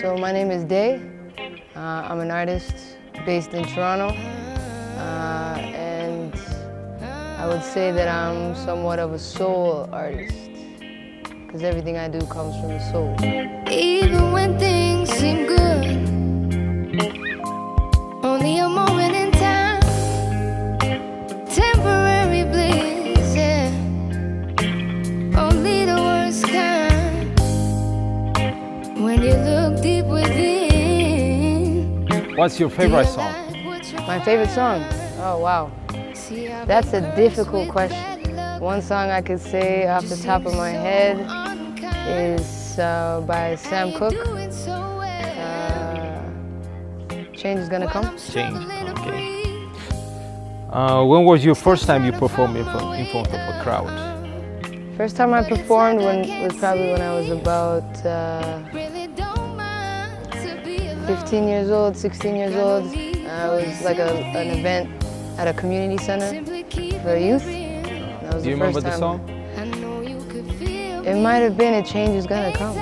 So my name is Deya. I'm an artist based in Toronto, and I would say that I'm somewhat of a soul artist, because everything I do comes from the soul. Even when things seem good, only a moment in time, temporary bliss, yeah, only the worst kind. When you look deep within. What's your favorite song? My favorite song? Oh wow, that's a difficult question. One song I could say off the top of my head is by Sam Cooke. Change is gonna come. Change. Okay. When was your first time you performed in front of a crowd? First time I performed was probably when I was about 15 years old, 16 years old. It was like an event at a community center for youth. That was Do you the first remember the time. song? It might have been A Change Is Gonna Come.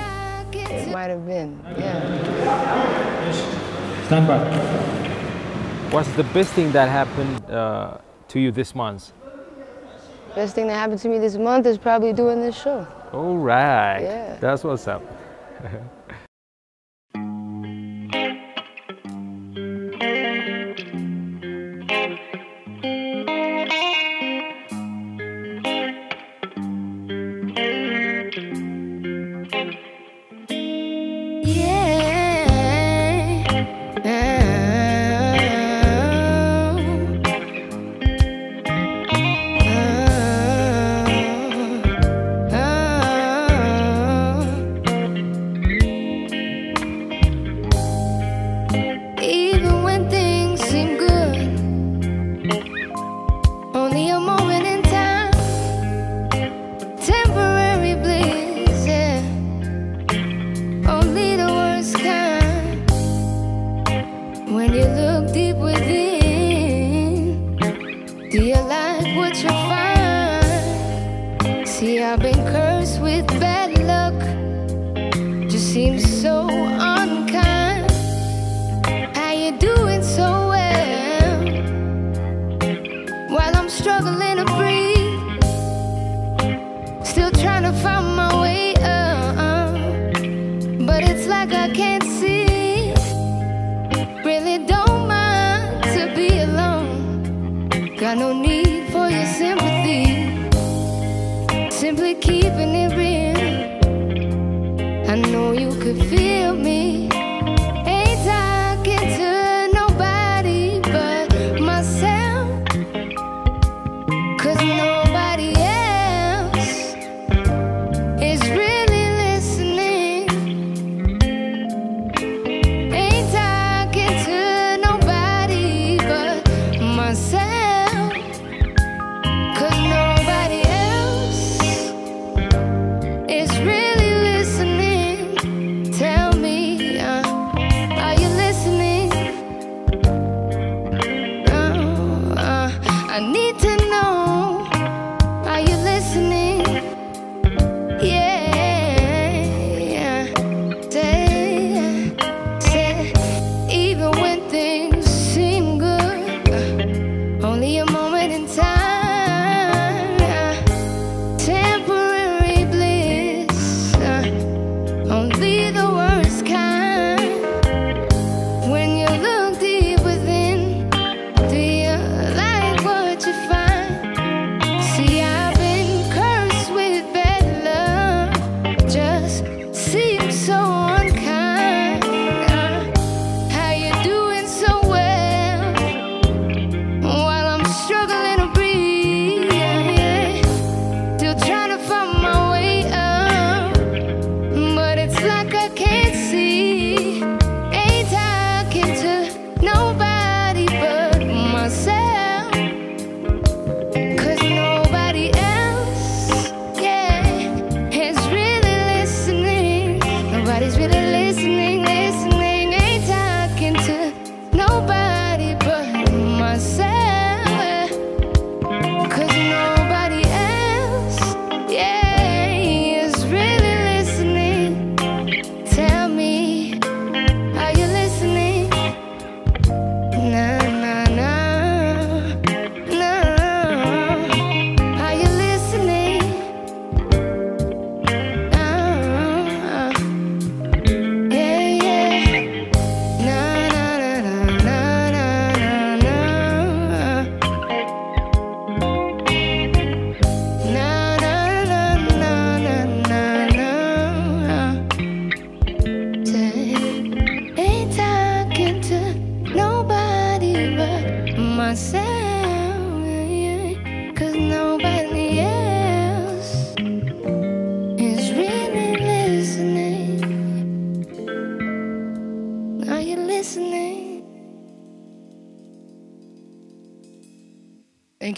It might have been, yeah. Stand by. What's the best thing that happened to you this month? Best thing that happened to me this month is probably doing this show. All right. Yeah. That's what's up. I've been cursed with bad luck, just seems so unkind. How you doing so well while I'm struggling to breathe, still trying to find my way up, but it's like I can't see. Really don't mind to be alone, got no need for your sympathy. Simply keeping it real. I know you could feel me. Ain't talking to nobody but myself, 'cause nobody else is really listening. Ain't talking to nobody but myself, 'cause nobody is really listening. Tell me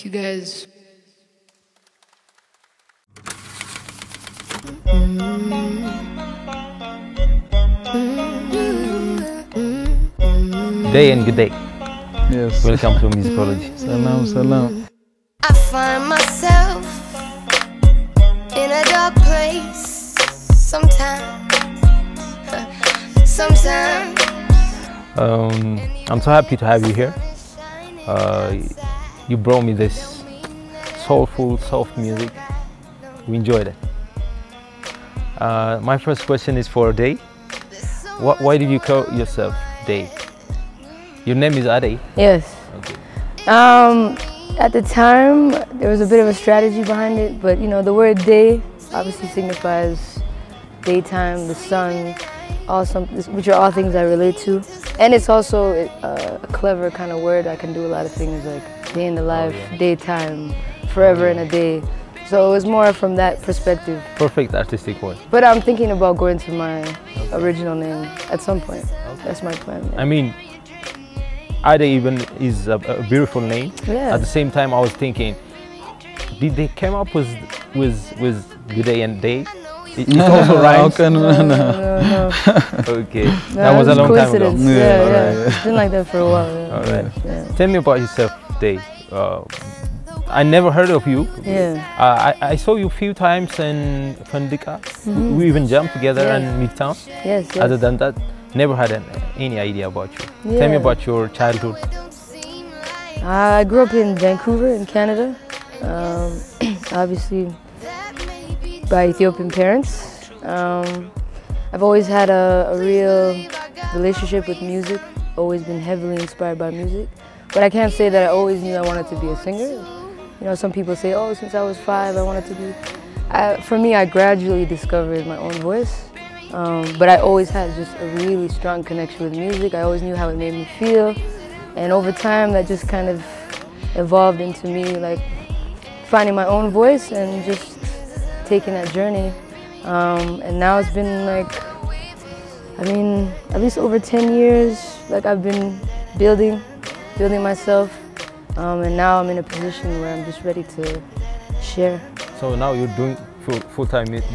Thank you guys. Deya and Gidey. Yes. Welcome to Musicology. Salam, salam. I find myself in a dark place sometimes. I'm so happy to have you here. You brought me this soulful, soft music. We enjoyed it. My first question is for Dey. Why did you call yourself Dey? Your name is Ade? Yes. Okay. At the time, there was a bit of a strategy behind it, but you know, the word day obviously signifies daytime, the sun, which are all things I relate to. And it's also a clever kind of word. I can do a lot of things like day in the life, daytime, forever in a day. So it was more from that perspective. Perfect artistic word. But I'm thinking about going to my original name at some point. Okay. That's my plan. Yeah. I mean, Ade even is a beautiful name. Yeah. At the same time, I was thinking, did they come up with Gidey and Dey? It also rhymes. No. Okay, that was a long time ago. Yeah. It's been like that for a while. Yeah. All right. Yeah. Tell me about yourself, Dey. I never heard of you. Yeah. I saw you a few times in Fandika. We even jumped together in Midtown. Yes. Other than that, never had any idea about you. Yeah. Tell me about your childhood. I grew up in Vancouver, in Canada. Obviously, by Ethiopian parents. I've always had a real relationship with music, always been heavily inspired by music. But I can't say that I always knew I wanted to be a singer. You know, some people say, oh, since I was 5, I wanted to be. For me, I gradually discovered my own voice. But I always had just a really strong connection with music. I always knew how it made me feel. And over time, that just kind of evolved into me, like, finding my own voice and just taking that journey. And now it's been like, I mean, at least over 10 years, like I've been building myself. And now I'm in a position where I'm just ready to share. So now you're doing full-time music?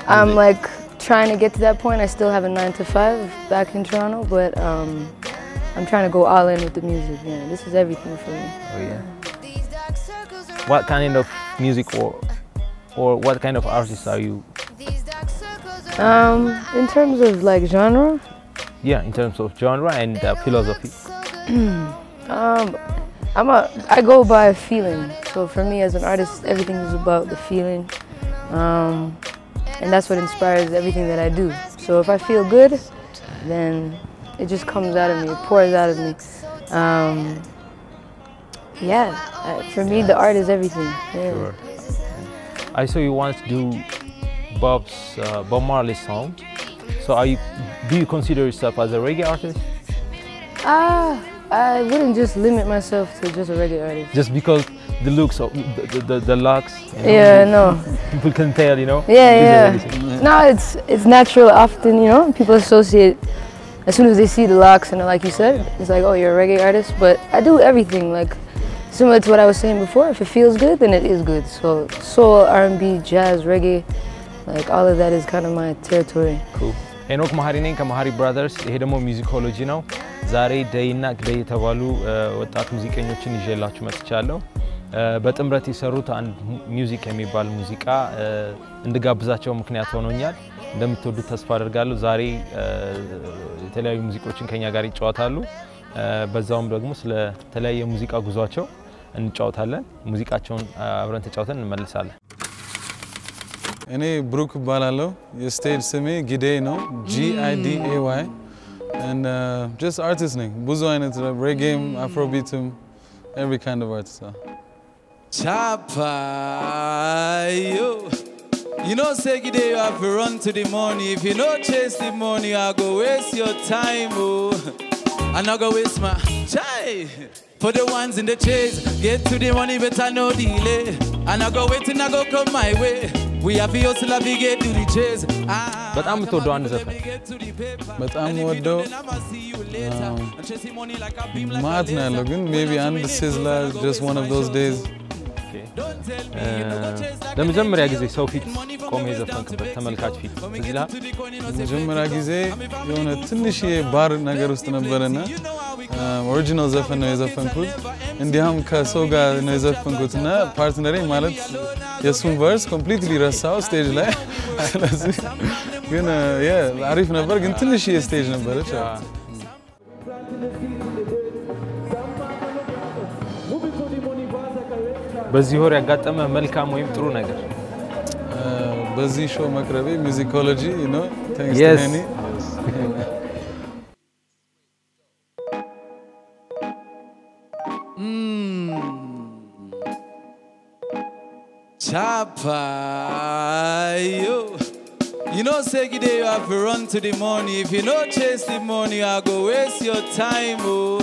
I'm like trying to get to that point. I still have a 9-to-5 back in Toronto, but I'm trying to go all in with the music. Yeah, this is everything for me. Oh yeah. What kind of music or what kind of artist are you? In terms of like genre? Yeah, in terms of genre and philosophy. I go by feeling. So for me as an artist, everything is about the feeling. And that's what inspires everything that I do. So if I feel good, then it just comes out of me, it pours out of me. For me, the art is everything. Yeah. Sure. I saw you once do Bob Marley song. So do you consider yourself as a reggae artist? I wouldn't just limit myself to just a reggae artist. Just because the looks of the locks. You know, yeah, no. People can tell, you know. Yeah. No, it's natural. Often, you know, people associate as soon as they see the locks and like you said, it's like, oh, you're a reggae artist. But I do everything, like similar to what I was saying before. If it feels good, then it is good. So soul, R&B, jazz, reggae, like all of that is kind of my territory. Cool. Henock Mehari name Mehari brothers. ይሄ ደግሞ ሚውዚኮሎጂ ነው። ዛሬ ደይና ግደይ የተባሉ ወጣት ሙዚቀኞችን ይዤላችሁ መጥቻለሁ። በጥምረት የሰሩት አንድ ሚውዚክ የሚባል ሙዚቃ እንድጋብዛቸው ምክንያት ሆኖኛል። እንደምትወዱት ተስፋ አደርጋለሁ። ዛሬ የተለያዩ ሙዚቆችን ከኛ ጋር ይጫወታሉ። በዛውም ደግሞ ስለ ተለያየ ሙዚቃ ጉዟቸው እንጫወታለን። ሙዚቃቸውን አብረን ተጫውተን እንመለሳለን። እኔ ብሩክ ባላለው የስቴጅ ስሜ ጊዴይ ነው GIDAY and just artist name ብዙ አይነት reggae afrobeat every kind of artist. Chapayo, you know say Gideey you have to run to the money. If you no chase the money, I go waste your time. Oh, I not go waste my time. For the ones in the chase, get to the money better no delay. I not go wait and I go come my way. We have to hustle and get to the chase. በጣም የምትወደው አንድ ዘፈን? በጣም ወደው ማት ነው ያለው ግን maybe አንድ ሲዝላ just one of those days ለመጀመሪያ ጊዜ ሰው ፊት ቆሜ ዘፈንክበት ተመልካች ፊት እዚላ ለመጀመሪያ ጊዜ የሆነ ትንሽ ባር ነገር ውስጥ ነበርና ኦሪጂናል ዘፈን ነው የዘፈንኩት እንዲያም ከሰው ጋር ነው የዘፈንኩትና ፓርትነሬ ማለት የሱን ቨርስ ኮምፕሊትሊ ረሳው ስቴጅ ላይ ስለዚህ ግን አሪፍ ነበር ግን ትንሽ ስቴጅ ነበረች በዚህ ወር ያጋጠመ መልካም ወይም ጥሩ ነገር በዚህ ሾው መቅረቤ Musicology you know thanks to Henny Chapa yo you know say Gidey you have to run to the money if you no chase the money I go waste your time oh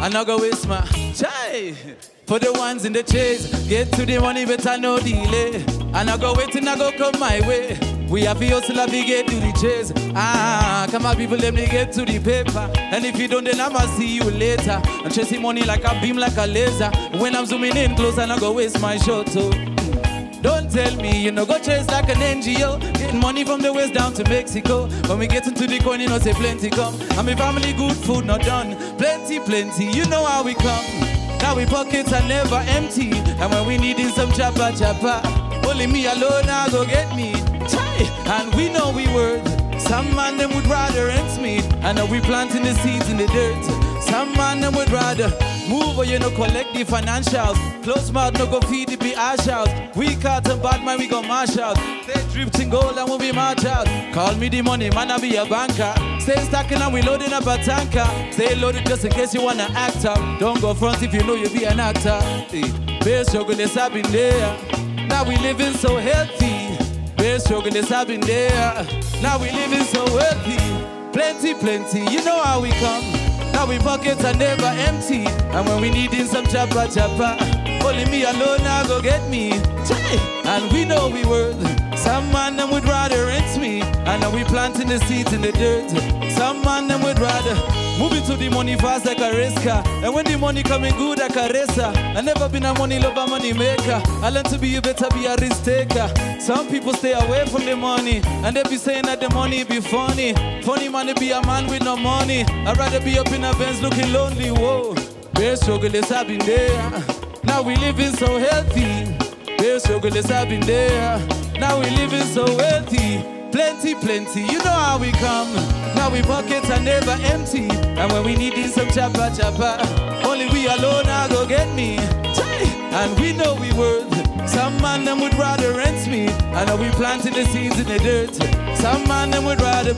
I not go waste my time for the ones in the chase get to the money better no delay I not go wait and I go come my way we have to hustle and get to the chase come on people let me get to the paper and if you don't then I'ma see you later I'm chasing money like a beam like a laser when I'm zooming in close I not go waste my shot oh don't tell me you know go chase like an NGO getting money from the west down to Mexico when we get into the coin you know say plenty come and my family good food not done plenty you know how we come now we pockets are never empty and when we needing some chapa only me alone I go get me and we know we worth some man them would rather rent me I know we planting the seeds in the dirt some man them would rather move or you know collect the financials close mouth no go feed the ash out we cut and bad man we go mash out stay dripped in gold and we'll be march out call me the money man I be a banker stay stacking and we loading up a tanker stay loaded just in case you wanna act up don't go front if you know you be an actor base struggle is I've been there now we living so healthy base struggle is I've been there now we living so wealthy plenty you know how we come now we pockets are never empty and when we needing some chapa only me alone I go get me and we know we worth some man them would rather rent me and now we planting the seeds in the dirt some man them would rather move into the money fast like a race car and when the money coming good like a racer I never been a money lover money maker I learned to be you better be a risk taker some people stay away from the money and they be saying that the money be funny money be a man with no money I'd rather be up in a Benz looking lonely whoa base struggle is I've been there now we living so healthy base struggle is I've been there now we living so wealthy plenty you know how we come now we pockets are never empty and when we needing some chapa only we alone I go get me and we know we worth some man them would rather rent me I know we planting the seeds in the dirt some man them would rather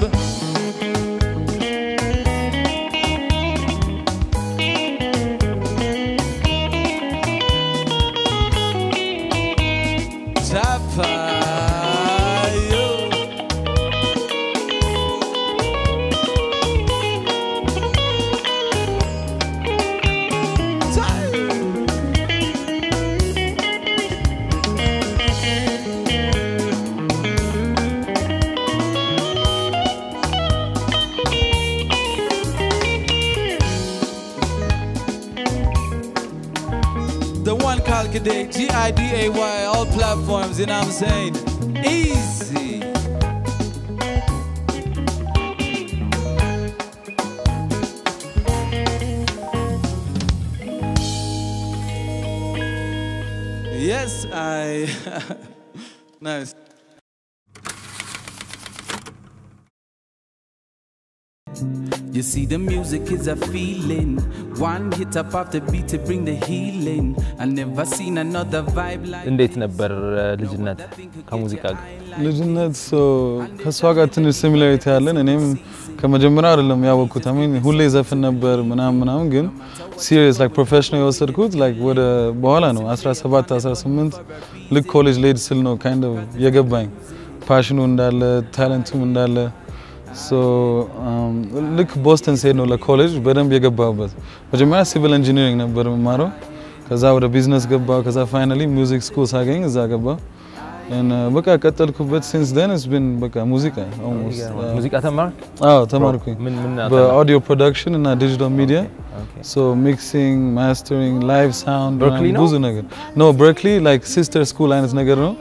chapa the one called Gidey Gidey all platforms you know what I'm saying easy yes I nice You see the music is a feeling one hit up after beat to bring the healing I never seen another vibe like እንዴት ነበር ልጅነት ከሙዚቃ ጋር ልጅነት ከሷ ጋር ትንሽ ሲሚላሪቲ ያለን እኔም ከመጀመሪያው አይደለም ያወቅኩት አሜን ሁሌ ዘፈን ነበር ምናምን ግን ሲሪየስ ላይክ ፕሮፌሽናል ወሰድኩት ላይክ ወደ በኋላ ነው 17 18 ልክ ኮሌጅ ሌድ ስል ነው kind of የገባኝ ፓሽኑ እንዳለ ታለንቱም እንዳለ so look Boston said no ለኮሌጅ በደንብ የገባሁበት መጀመሪያ ሲቪል ኢንጂነሪንግ ነበር ማሮ ከዛ ወደ ቢዝነስ ገባሁ ከዛ ፋይናሊ ሚውዚክ ስኩል ሳገኝ እዛ ገባሁ and በቃ ቀጠልኩበት since then it's been በቃ ሙዚቃ almost ሙዚቃ ተማርክ? ተማርኩኝ በaudio production እና digital media so mixing mastering live sound ብዙ ነገር no Berkeley like sister school አይነት ነገር ነው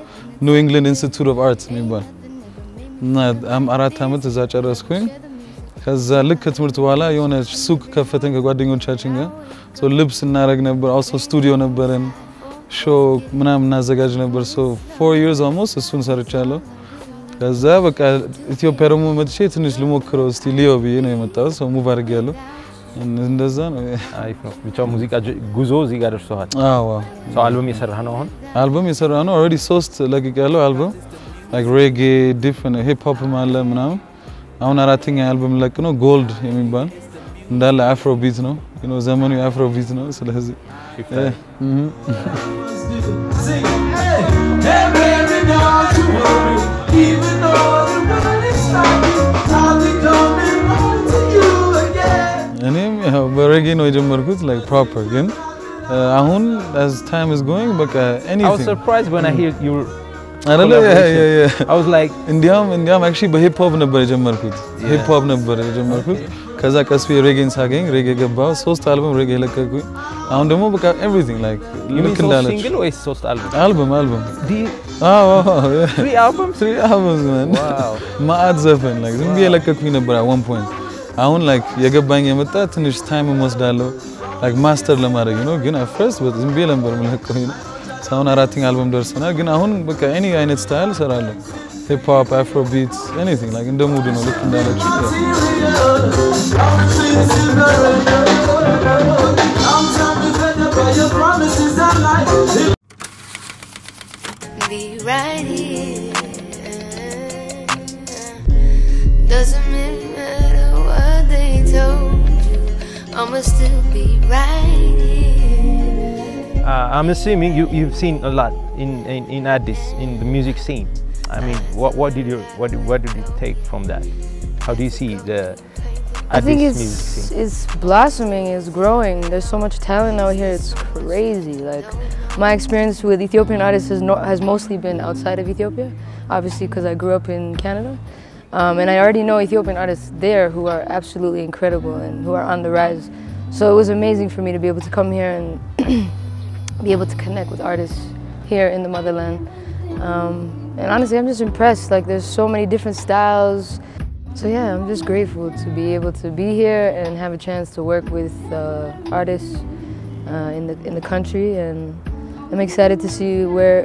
New England Institute of Arts የሚባል እና 4 አመት እዛ ጨረስኩኝ ከዛ ልክ ትምህርት በኋላ የሆነ ሱቅ ከፈተን ከጓደኞቻችን ጋር so ልብስ እናረግ ነበር also studio ነበረን show ምናምን እናዘጋጅ ነበር so 4 years almost እሱን ሰርቻለሁ ከዛ በቃ ኢትዮጵያ ደግሞ መጥቼ ትንሽ ልሞክረው እስቲ ሊዮ ብዬ ነው የመጣሁት so move አድርጌያለሁ እንደዛ ነው አይፍ ነው ብቻ ሙዚቃ ጉዞ እዚህ ጋር ደርሰዋል አዎ so አልበም የሰራህ ነው አሁን አልበም የሰራህ ነው already 3 ለቅቄያለሁ አልበም like reggae different hip hop ማለ ምናምን አሁን አራተኛ አልበም ለቅ ነው ጎልድ የሚባል እንዳለ አፍሮ ቢት ነው you know ዘመኑ አፍሮ ቢት ነው ስለዚህ እኔም ያው በሬጌ ነው የጀመርኩት like proper ግን አሁን as time is going በቃ anything I was surprised when I hear you I don't know yeah I was like እንዲያም actually በሂፕ ሆፕ ነበር የጀመርኩት ሂፕ ሆፕ ነበር የጀመርኩት ከዛ ቀስ ሬጌን ሳገኝ ሬጌ ገባው 3 አልበም ሬጌ ለቀኩኝ አሁን ደግሞ በቃ everything like ልክ እንዳለ ሲንግል ወይስ 3 አልበም አዎ 3 albums man wow ማአት ዘፈን like ዝም ብዬ ለቀኩኝ ነበር at one point አሁን like የገባኝ የመጣ ትንሽ ታይም ወስዳለሁ like ማስተር ለማድረግ ነው ግን at first ዝም ብዬ ነበር ለቀኩኝ አሁን አራተኛ አልበም ደርሰናል ግን አሁን በቃ any አይነት ስታይል ሰራለሁ hip hop afro beats anything like እንደ ሙድ ነው ልክ እንዳለች be right here doesn't matter what they told you I'ma still be right here I'm assuming you've seen a lot in Addis in the music scene I mean what did you take from that how do you see the I think it's blossoming, it's growing. There's so much talent out here, it's crazy. Like my experience with Ethiopian artists has mostly been outside of Ethiopia, obviously because I grew up in Canada. And I already know Ethiopian artists there who are absolutely incredible and who are on the rise. So it was amazing for me to be able to come here and be able to connect with artists here in the motherland. And honestly, I'm just impressed. Like there's so many different styles. So yeah, I'm just grateful to be able to be here and have a chance to work with artists in the country, and I'm excited to see where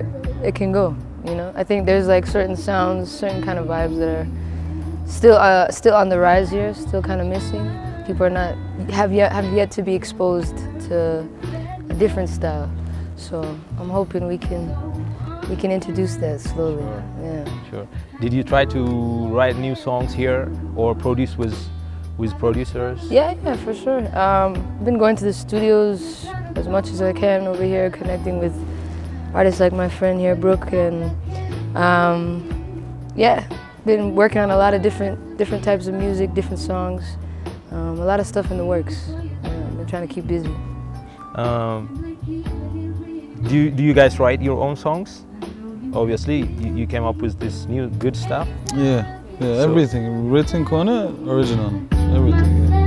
it can go. You know, I think there's like certain sounds, certain kind of vibes that are still on the rise here, still kind of missing. People are not have yet to be exposed to a different style. So I'm hoping we can introduce that slowly. Sure. Did you try to write new songs here or produce with producers? Yeah, for sure. I've been going to the studios as much as I can over here, connecting with artists like my friend here, Brooke, and been working on a lot of different types of music, different songs, a lot of stuff in the works. I've been trying to keep busy. Do you guys write your own songs? Obviously, you came up with this new good stuff. Yeah, so everything written corner, original, everything. Yeah.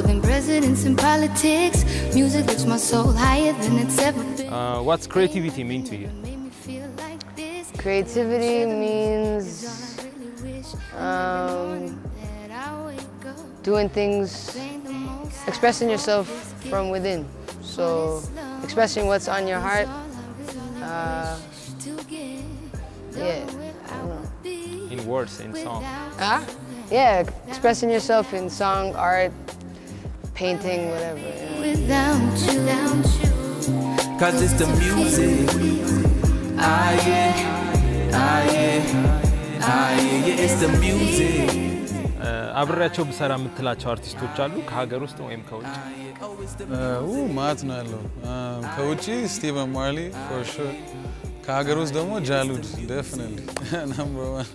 Than presidents in politics, music lifts my soul higher than it's ever been. What's creativity mean to you? Creativity means doing things, expressing yourself from within. So expressing what's on your heart. I don't know. In words, in song. Yeah, expressing yourself in song, art, painting, whatever. Without you, cause it's the music. It's the music. አብራቸው በሰራ የምትላቸው አርቲስቶች አሉ ከሀገር ውስጥ ወይም ከውጭ? ማት ነው ያለው። ከውጭ ስቲቨን ማርሊ for sure። ከሀገር ውስጥ ደግሞ ጃሉድ definitely number 1.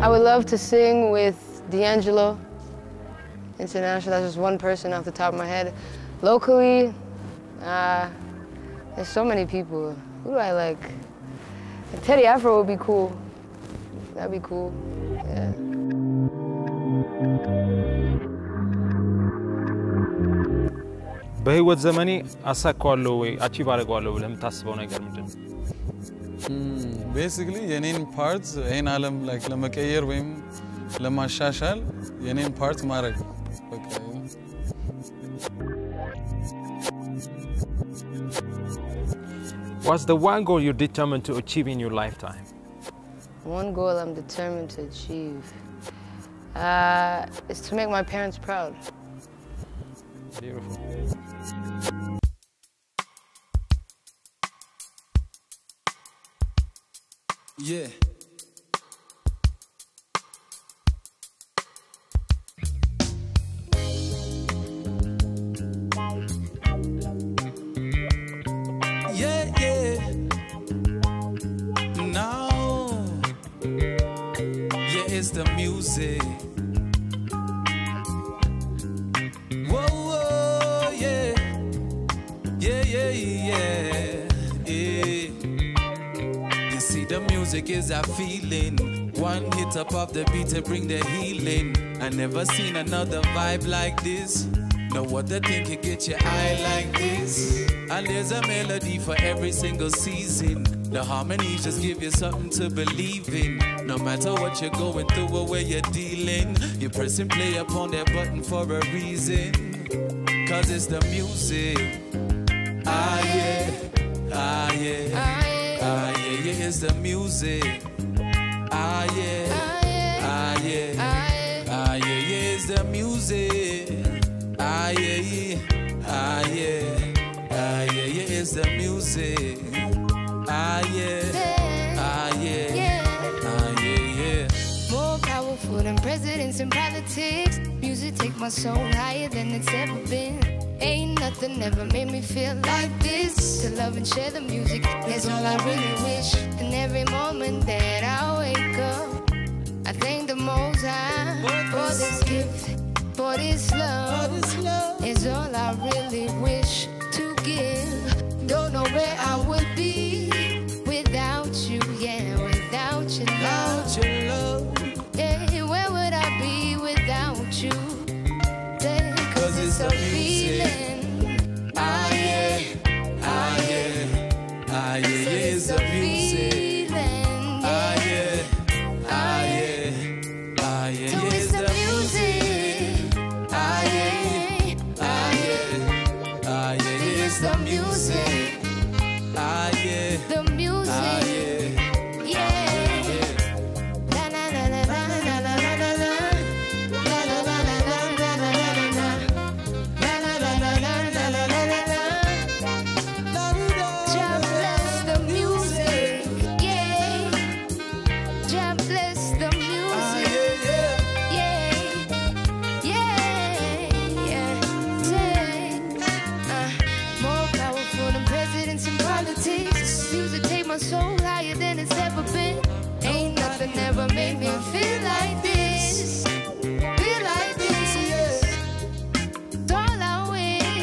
I would love to sing with D'Angelo International. That's just one person off the top of my head. Locally, there's so many people. Who do I like? Teddy Afro would be cool. That'd be cool. Yeah. በህይወት ዘመኔ አሳካዋለሁ ወይ አቺቭ አደርገዋለሁ ብለህ የምታስበው ነገር ምንድነው? Basically የኔን ፓርት ይሄን ዓለም like ለመቀየር ወይም ለማሻሻል የኔን ፓርት ማድረግ በቃ What's the one goal you're determined to achieve in your lifetime? One goal I'm determined to achieve is to make my parents proud. Beautiful. Yeah. It's the music. Whoa, whoa, yeah. Yeah, yeah, yeah, yeah. You see, the music is a feeling. One hit up of the beat to bring the healing. I never seen another vibe like this. No other thing can get your eye like this. And there's a melody for every single season. The harmonies just give you something to believe in. No matter what you're going through or where you're dealing, you press and play upon that button for a reason. Cause it's the music. Ah yeah, ah yeah, ah yeah, yeah, it's the music. Ah yeah, ah yeah, ah yeah, yeah, it's the music. Ah yeah, ah yeah, ah yeah, yeah, it's the music. Ah yeah, ah yeah, ah yeah, yeah. More powerful than presidents and politics. Music take my soul higher than it's ever been. Ain't nothing ever made me feel like this. To love and share the music is all I really wish. And every moment that I wake up, I thank the Most High for this gift, for this love. Is all I really wish to give. Don't know where I would be without you, yeah, without your love. Yeah, where would I be without you? Yeah, cause it's a feeling. Ah yeah, ah yeah, ah yeah, yeah, it's the music. Ah yeah, ah yeah, ah yeah, yeah, it's the music. Ah yeah, ah yeah, ah yeah, yeah, it's the music. Ah yeah, the music. Ah yeah, yeah. La la la la la la la la la la. La la la la la la la la la la. La la la la la la la la la la. Jah bless the music, yeah. Jah bless the music, yeah, yeah, yeah. More powerful than presidents and politics. Music take my soul higher than it's ever been. Ain't nothing ever made me feel like this. Feel like this, yeah. It's all I wish.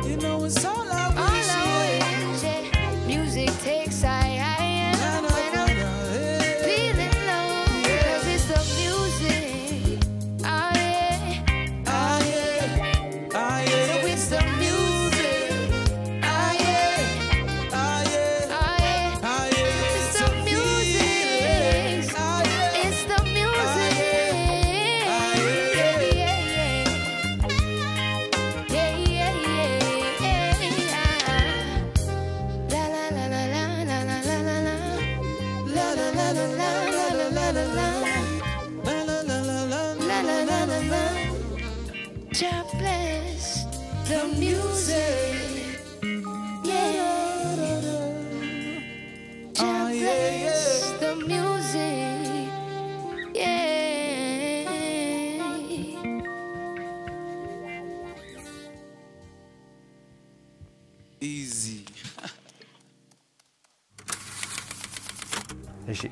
you know it's all I wish. All I wish, yeah. Music takes I am when I'm feeling low. Cause it's the music. Ah yeah, Ah yeah, ah yeah, so it's the music. Ah yeah, ah yeah, ah yeah. ah yeah, It's the music. Ah yeah. It's the music. Ah, yeah. Yeah, yeah, yeah. Yeah, yeah, yeah, yeah. La la la la la la la la la la. La la la la la la la la la la. La la la la la. La la la la la. Jah bless the music. Yeah.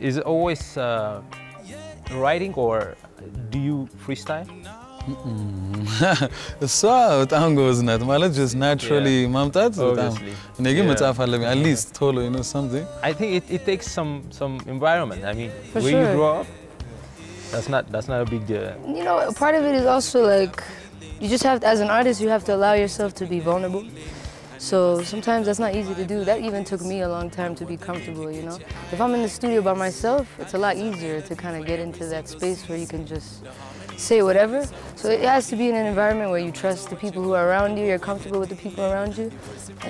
Is it always writing or do you freestyle? እሷ በጣም ጎበዝ ናት ማለት just naturally ማምጣት በጣም እኔ ግን መጻፍ አለብኝ at least ቶሎ you know something. I think it takes some environment. I mean, For where sure. you grow up, that's not a big You know, part of it is also like, you just have to, as an artist, you have to allow yourself to be vulnerable. So sometimes that's not easy to do. That even took me a long time to be comfortable, you know. If I'm in the studio by myself, it's a lot easier to kind of get into that space where you can just say whatever. So it has to be in an environment where you trust the people who are around you, you're comfortable with the people around you,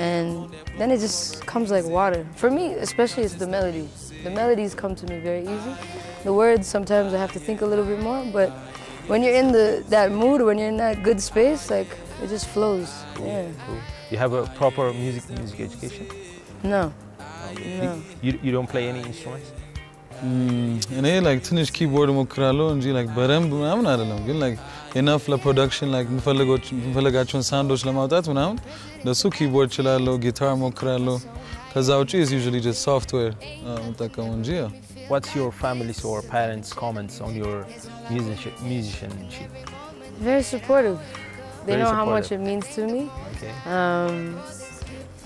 and then it just comes like water. For me, especially, it's the melodies. The melodies come to me very easy. The words, sometimes I have to think a little bit more, but when you're in that mood, when you're in that good space, like, it just flows. Yeah. Cool. You have a proper music education? No. No. You don't play any instruments? እኔ like ትንሽ ኪቦርድ ሞክራለሁ እንጂ like በደንብ ምናምን አይደለም ግን like enough ለፕሮዳክሽን like የምፈልጋቸውን ሳውንዶች ለማውጣት ምናምን ለሱ ኪቦርድ እችላለሁ ጊታር ሞክራለሁ ከዛ ውጪ is usually just software የምጠቀመው እንጂ What's your family's or parents' comments on your musicianship? Very supportive. They Very know how supportive. much it means to me. Okay.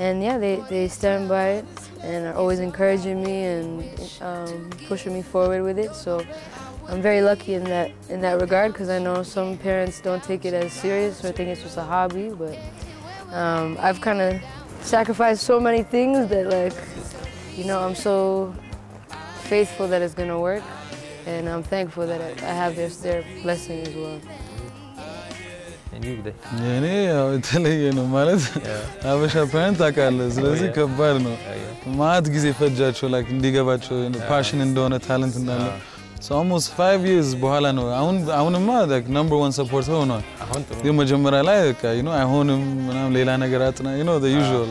And yeah, they stand by it and are always encouraging me and pushing me forward with it. So I'm very lucky in that regard because I know some parents don't take it as serious or think it's just a hobby. But I've kind of sacrificed so many things that, like, you know, I'm so faithful that it's gonna work, and I'm thankful that I have their blessing as well. And you, Gidey? እኔ ያው የተለየ ነው ማለት አበሻ ፓረንት ታውቃለህ ስለዚህ ከባድ ነው ማት ጊዜ ፈጃቸው like እንዲገባቸው ፓሽን እንደሆነ ታለንት እንዳለ so almost 5 years በኋላ ነው አሁንማ like number 1 support ሆኗል ግን መጀመሪያ ላይ በቃ you know አይሆንም ምናምን ሌላ ነገር አጥና you know the usual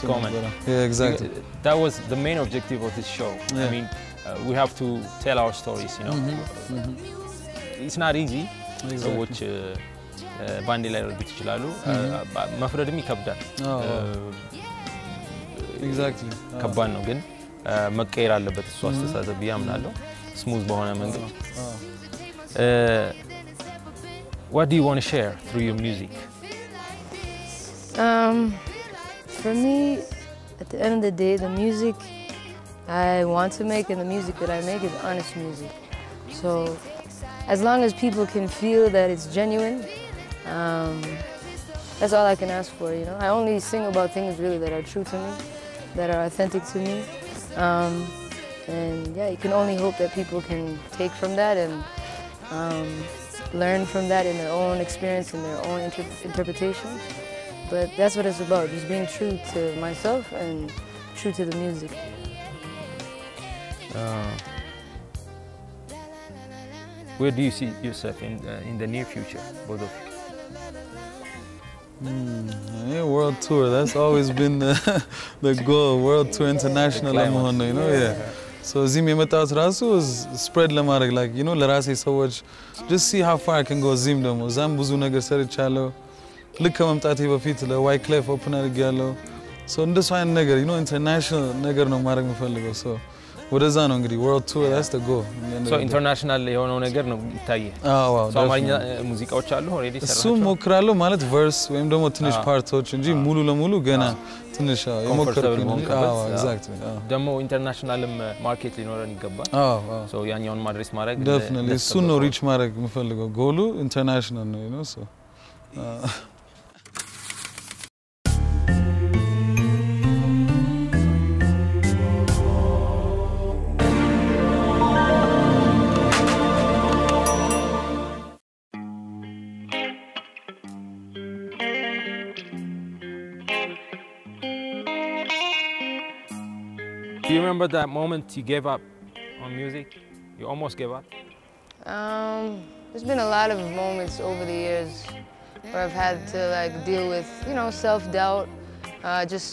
comment. Yeah, exactly. That was the main objective of this show. I mean, we have to tell our stories, you know. It's not easy. So which ባንዴ ላይ ረድት ይችላሉ መፍረድም ይከብዳል exactly ከባድ ነው ግን መቀየር አለበት እሱ አስተሳሰብ ያምናለሁ ስሙዝ በሆነ መንገድ What do you want to share through your music? For me, at the end of the day, the music I want to make and the music that I make is honest music. So as long as people can feel that it's genuine, that's all I can ask for, you know. I only sing about things really that are true to me, that are authentic to me. And yeah, you can only hope that people can take from that and learn from that in their own experience and their own interpretation. But that's what it's about, just being true to myself and true to the music. Where do you see yourself in the near future, both of you? Yeah, world tour, that's always been the goal, world tour international among, you know, yeah. So እዚህም የመጣሁት ራሱ spread ለማድረግ like you know ለራሴ ሰዎች just see how far I can go እዚህም ደግሞ እዛም ብዙ ነገር ሰርቻለሁ ልክ ከመምጣቴ በፊት ለዋይክሌፍ ኦፕን አድርጌያለሁ so እንደሱ አይነት ነገር you know international ነገር ነው ማድረግ የምፈልገው so ወደዛ ነው እንግዲህ world tour that's the goal so international የሆነው ነገር ነው ይታየ አዎ so አማርኛ ሙዚቃዎች አሉ already ሰራቸው እሱ ሞክራለሁ ማለት verse ወይም ደግሞ ትንሽ ፓርቶች እንጂ ሙሉ ለሙሉ ገና ትንሽ የሞከርኩኝ አዎ exactly ደግሞ ኢንተርናሽናልም ማርኬት ሊኖረን ይገባል አዎ so ያኛውን ማድረስ ማድረግ definitely እሱ ነው ሪች ማድረግ የምፈልገው ጎሉ ኢንተርናሽናል ነው you know so Do you remember that moment you gave up on music? You almost gave up? There's been a lot of moments over the years where I've had to like deal with, you know, self-doubt, just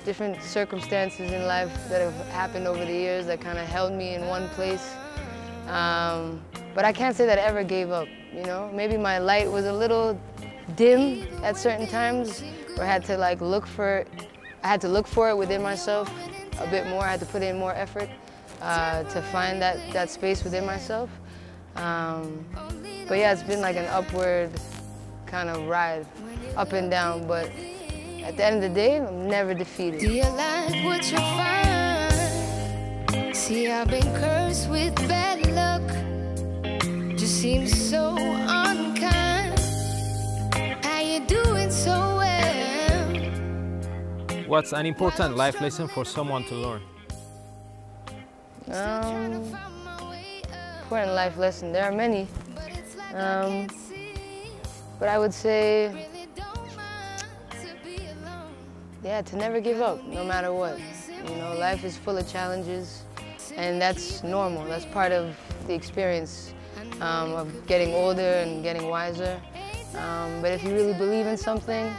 different circumstances in life that have happened over the years that kind of held me in one place. But I can't say that I ever gave up, you know? Maybe my light was a little dim at certain times where I had to like look for it within myself a bit more. I had to put in more effort. to find that space within myself. But yeah, it's been like an upward kind of ride, up and down, but at the end of the day, I'm never defeated. Do you like what you find? See, I've been cursed with bad luck. Just seems so unkind. How you doing so well? What's an important life lesson for someone to learn? Important life lesson. There are many, but I would say, yeah, to never give up, no matter what. You know, life is full of challenges, and that's normal. That's part of the experience of getting older and getting wiser. But if you really believe in something,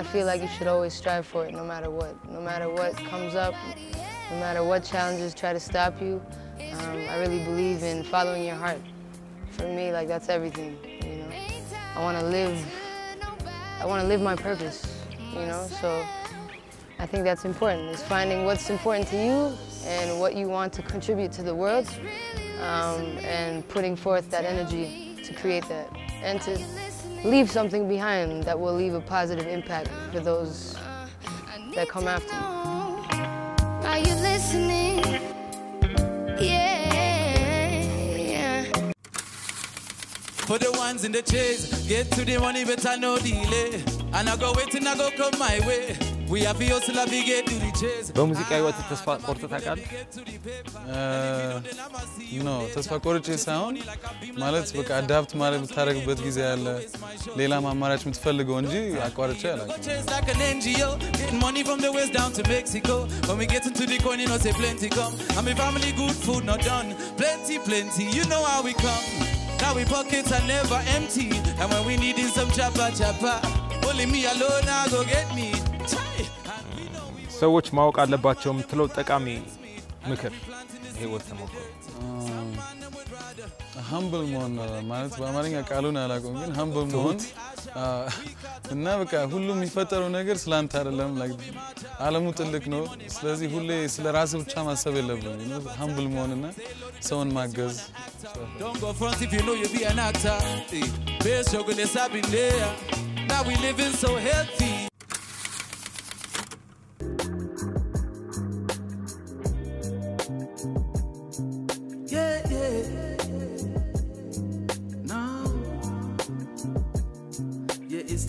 I feel like you should always strive for it, no matter what. No matter what comes up, no matter what challenges try to stop you. I really believe in following your heart. For me, like, that's everything, you know. I want to live my purpose, you know, so I think that's important, is finding what's important to you and what you want to contribute to the world, and putting forth that energy to create that, and to leave something behind that will leave a positive impact for those that come after you. Are you listening? Yeah. For the ones in the chase, get to the money, better no delay. And I go wait and I go come my way. We have to hustle and we get to the chase. በሙዚቃ ህይወት ተስፋ ቆርጠህ ታውቃለህ? ኖ ተስፋ ቆርጬ ሳይሆን ማለት በቃ አዳፕት ማለት የምታደርግበት ጊዜ ያለ ሌላም አማራጭ የምትፈልገው እንጂ አቋርጬ አላውቅም። Like an NGO, getting money from the west down to Mexico. When we get into the coin, you know say plenty come. And my family good food not done. Plenty, you know how we come. Now we pockets are never empty. And when we needing some chapa, only me alone now go get me. ሰዎች ማወቅ አለባቸው የምትለው ጠቃሚ ምክር ህይወት ተሞክሮ? humble መሆን ማለት በአማርኛ ቃሉን አላውቀውም፣ ግን humble መሆን እና በቃ ሁሉም የሚፈጠረው ነገር ስላንተ አይደለም። ዓለሙ ትልቅ ነው። ስለዚህ ሁሌ ስለ ራስ ብቻ ማሰብ የለብንም። humble መሆንና ሰውን ማገዝ። Don't go front if you know you be an actor. Best struggle is I've been there. Now we living so healthy.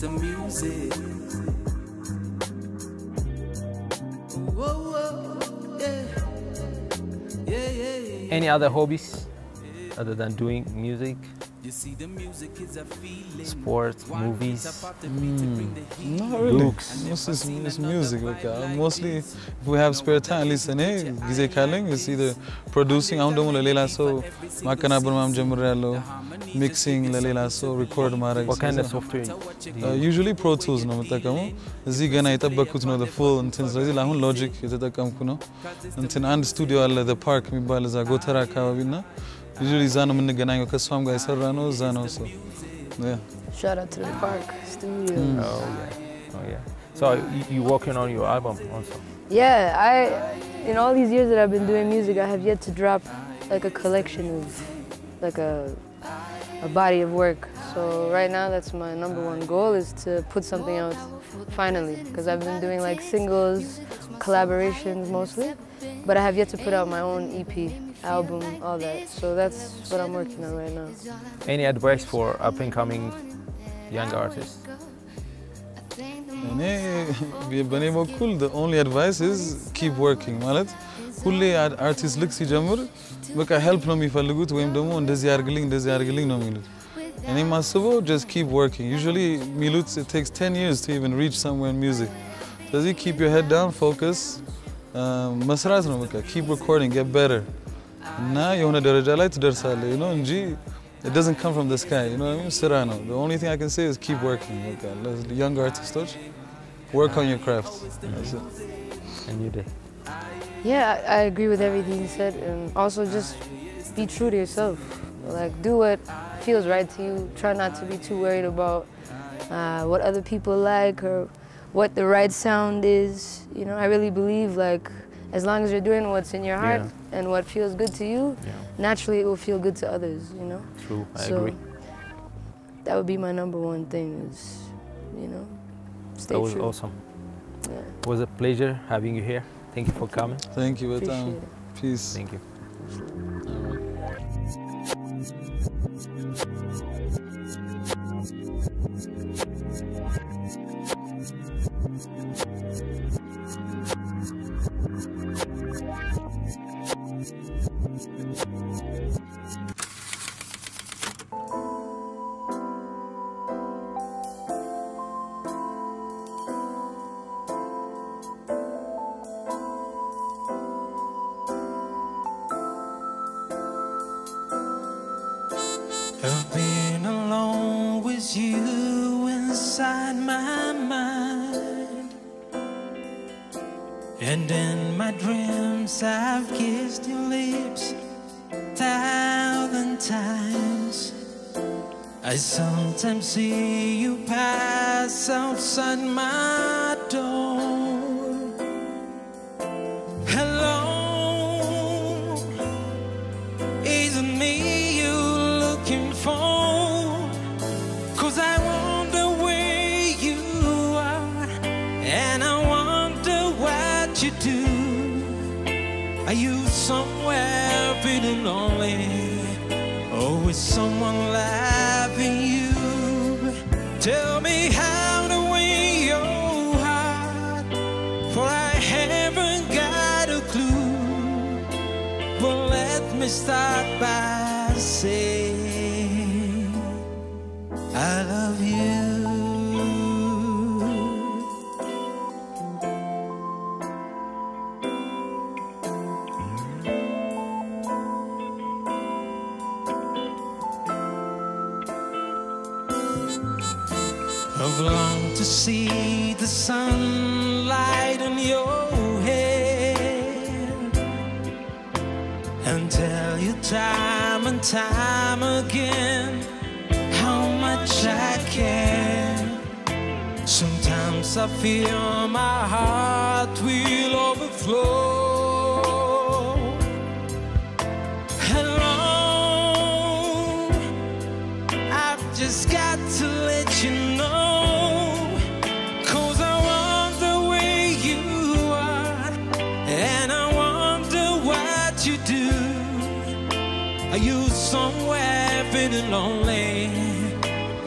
The music. Whoa, yeah. Any other hobbies other than doing music? You see the music is a feeling. Sports, movies. Not really. Books. It's music. Okay. Mostly, if we have spare time, listen. Gize kaling is either producing. I don't know lelela so makana burmam jamurelo, mixing lelela so record marag. What kind of software? Usually Pro Tools no mutakamu. Zi gana itabakut no the full intense. Lazi lahun Logic itatakam kuno. Until and studio alla the park mi bala za gotara kawabina. Usually zano miniganayo kaswam guys sarano zano so. Yeah. Shout out to the park studio. Oh yeah. So you working on your album also? Yeah, in all these years that I've been doing music, I have yet to drop like a collection of like a body of work. So right now that's my #1 goal, is to put something out finally, because I've been doing like singles, collaborations mostly, but I have yet to put out my own EP, album, all that. So that's what I'm working on right now. Any advice for up and coming young artists? The only advice is keep working. ማለት ሁሌ አርቲስት ልክ ሲጀምር በቃ help ነው የሚፈልጉት ወይም ደግሞ እንደዚህ አርግልኝ ነው የሚሉት። እኔ ማስበው just keep working. Usually የሚሉት it takes 10 years to even reach somewhere in music. ስለዚህ keep your head down, focus. መስራት ነው በቃ keep recording, get better. እና የሆነ ደረጃ ላይ ትደርሳለህ, you know, እንጂ it doesn't come from the sky, you know what I mean? ስራ ነው. The only thing I can say is keep working. Okay, the young artists, work on your craft. That's it. And you did? Yeah, I agree with everything you said, and also just be true to yourself. Like, do what feels right to you. Try not to be too worried about what other people like or what the right sound is. You know, I really believe like as long as you're doing what's in your heart and what feels good to you, naturally it will feel good to others, you know? True, I agree. That would be my number one thing is, you know, stay That was true. awesome. It was a pleasure having you here. Thank you for coming. Thank you. Appreciate it. Peace. Thank you. I've been alone with you inside my mind, and in my dreams I've kissed your lips 1,000 times. I sometimes see you pass outside my door. Hello, is it me you're looking for? 'Cause I wonder where you are, and I wonder what you do. Are you somewhere feeling lonely, or is someone loving you? Tell me how to win your heart, for I haven't got a clue. But let me start by saying I love you. I've longed to see the sunlight on your head and tell you time and time again how much I care. Sometimes I feel my heart will overflow. Hello, I've just got to let you know, 'cause I wonder where you are, and I wonder what you do. Are you somewhere feeling lonely,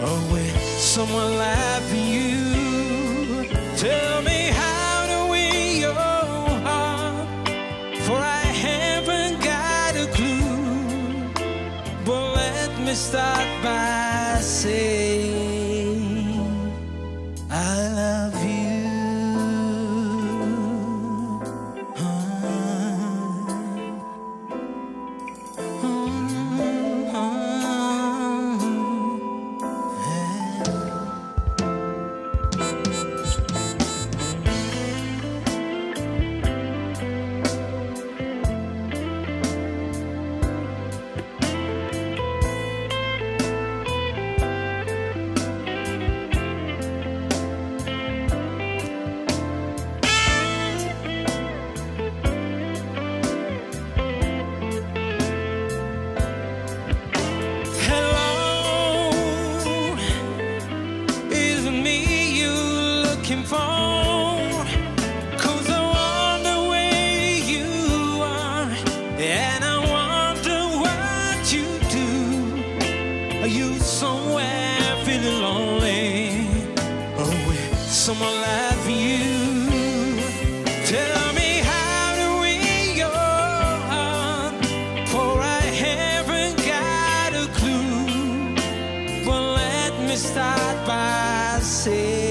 or with someone loving you? Tell me how to win your heart, for I haven't got a clue. But let me start by saying I love you. Someone loving you. Tell me how to win your heart, for I haven't got a clue. But let me start by saying